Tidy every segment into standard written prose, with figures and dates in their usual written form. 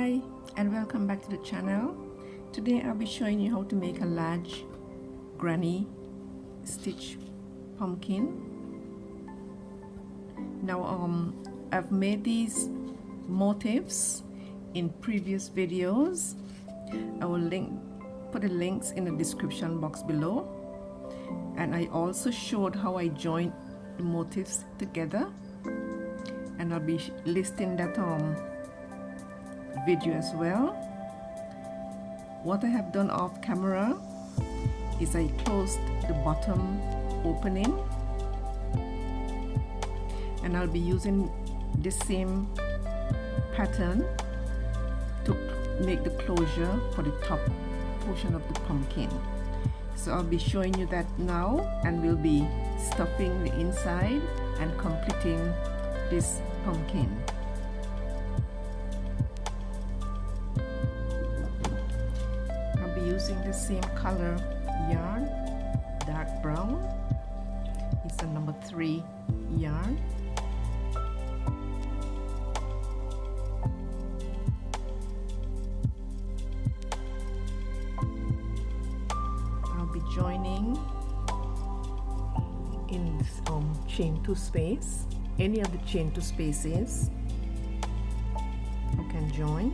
Hi and welcome back to the channel. Today I'll be showing you how to make a large granny stitch pumpkin. Now I've made these motifs in previous videos. I will put the links in the description box below, and I also showed how I joined the motifs together, and I'll be listing that video as well. What I have done off camera is I closed the bottom opening, and I'll be using the same pattern to make the closure for the top portion of the pumpkin. So I'll be showing you that now, and we'll be stuffing the inside and completing this pumpkin. I'll be using the same color yarn, dark brown. It's a number 3 yarn. I'll be joining in chain 2 space. Any of the chain 2 spaces you can join.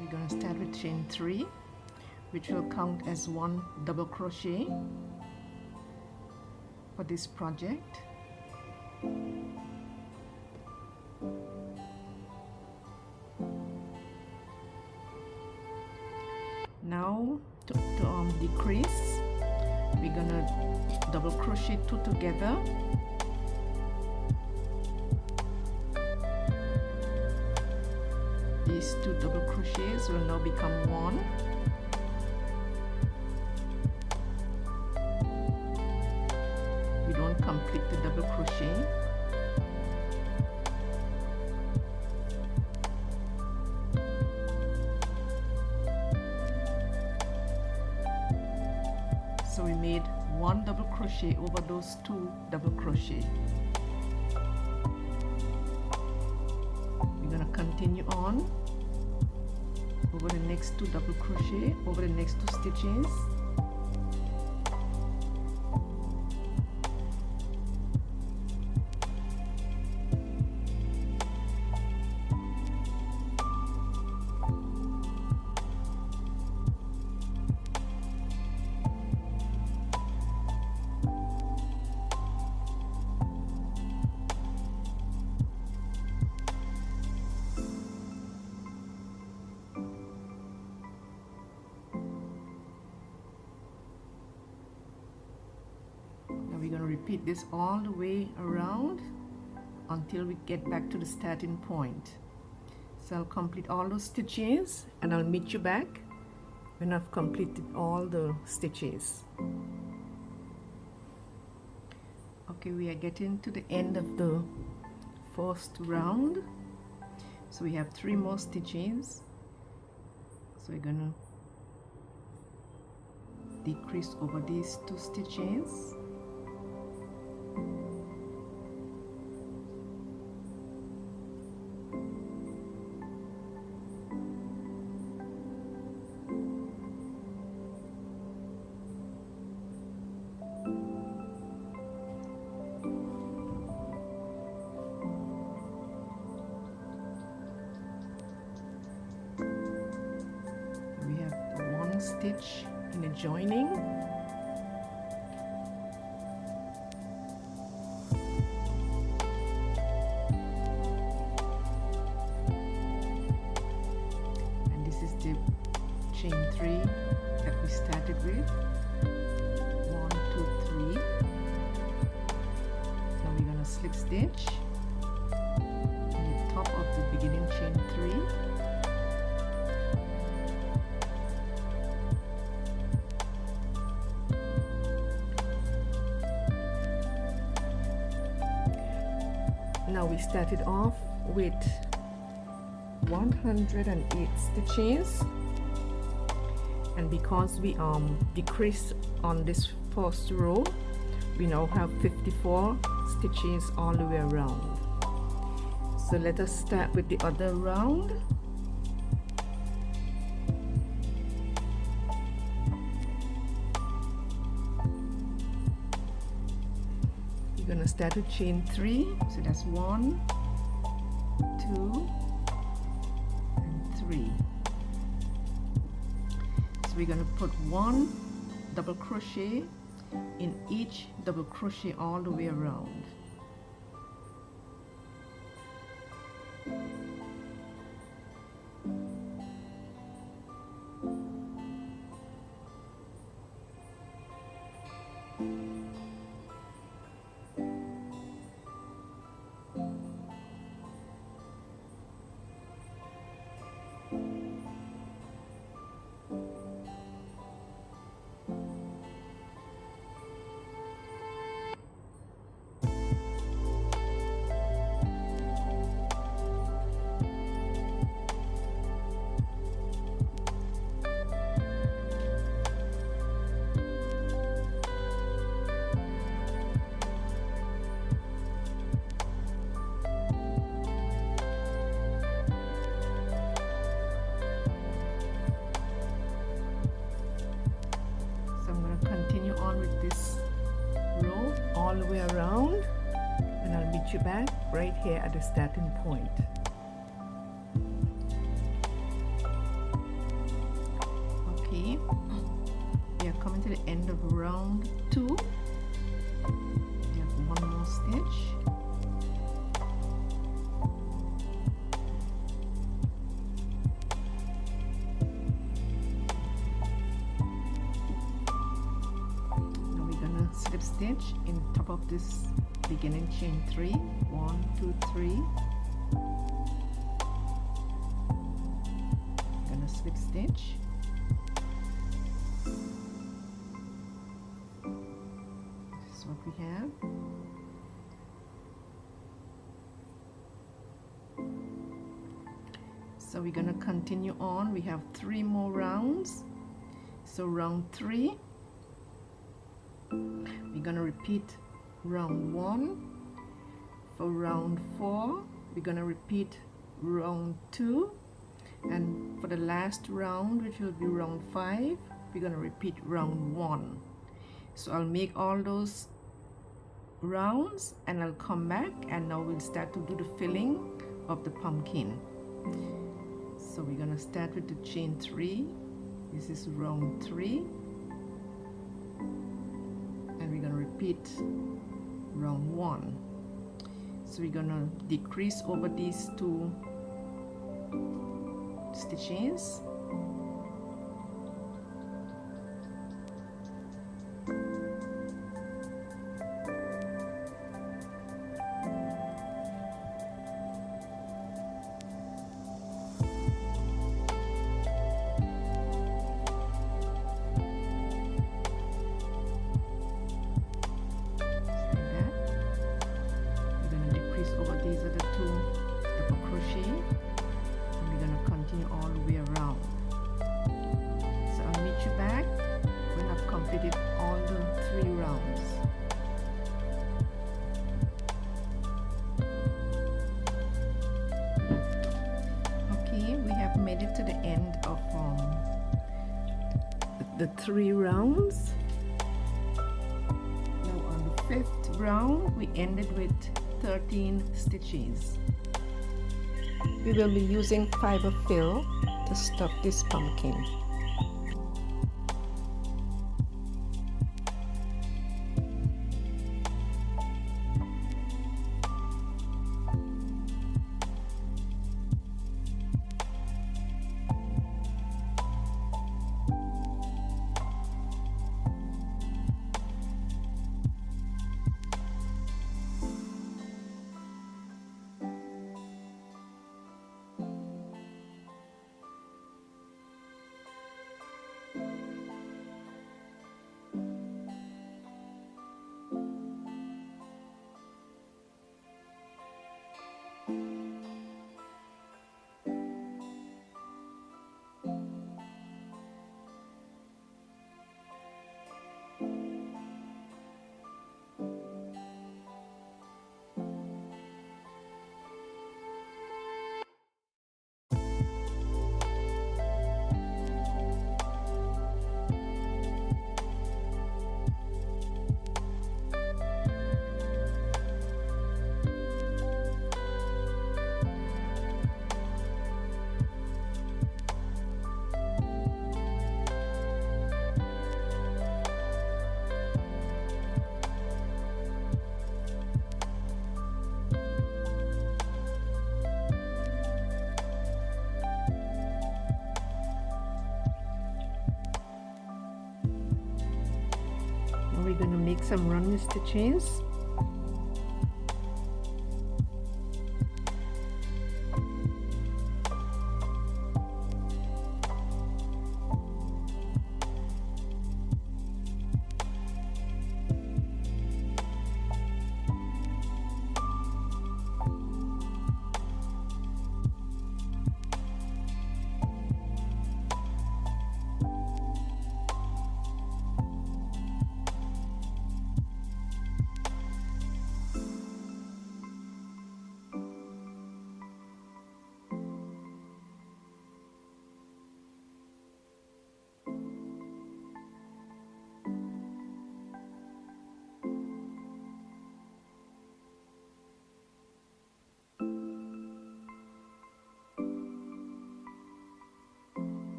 We're going to start with chain 3, which will count as 1 double crochet for this project. Now to decrease, we're gonna double crochet 2 together. These 2 double crochets will now become 1. We don't complete the double crochet. So we made 1 double crochet over those 2 double crochet. We're going to continue on over the next 2 double crochet over the next 2 stitches. We're going to repeat this all the way around until we get back to the starting point. So I'll complete all those stitches, and I'll meet you back when I've completed all the stitches. Okay, we are getting to the end of the first round. So we have 3 more stitches. So we're going to decrease over these 2 stitches. We have 1 stitch in the joining. And this is the chain 3 that we started with. 1, 2, 3. Now we're going to slip stitch in the top of the beginning chain 3. started off with 108 stitches, and because we decreased on this first row, we now have 54 stitches all the way around. So let us start with the other round. You're gonna start with chain 3, so that's 1, 2, and 3. So we're gonna put 1 double crochet in each double crochet all the way around. Continue on with this row all the way around, and I'll meet you back right here at the starting point. Okay, we are coming to the end of round 2. We have 1 more stitch. Slip stitch in top of this beginning chain 3, 1, 2, 3. I'm gonna slip stitch. This is what we have. So we're gonna continue on. We have 3 more rounds. So round 3. We're gonna repeat round 1. For round 4, we're gonna repeat round 2, and for the last round, which will be round 5, we're gonna repeat round 1. So I'll make all those rounds and I'll come back, and now we'll start to do the filling of the pumpkin. So we're gonna start with the chain 3. This is round 3. We're going to repeat round 1. So we're going to decrease over these 2 stitches. These are the 2 double crochet, and we're going to continue all the way around. So I'll meet you back when I've completed all the 3 rounds. Okay, we have made it to the end of the 3 rounds. Now on the 5th round, we ended with 13 stitches. We will be using fiber fill to stuff this pumpkin. make some running stitches.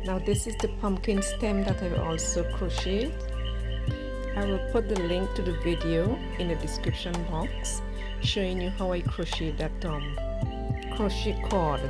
Now this is the pumpkin stem that I've also crocheted. I will put the link to the video in the description box showing you how I crochet that crochet cord.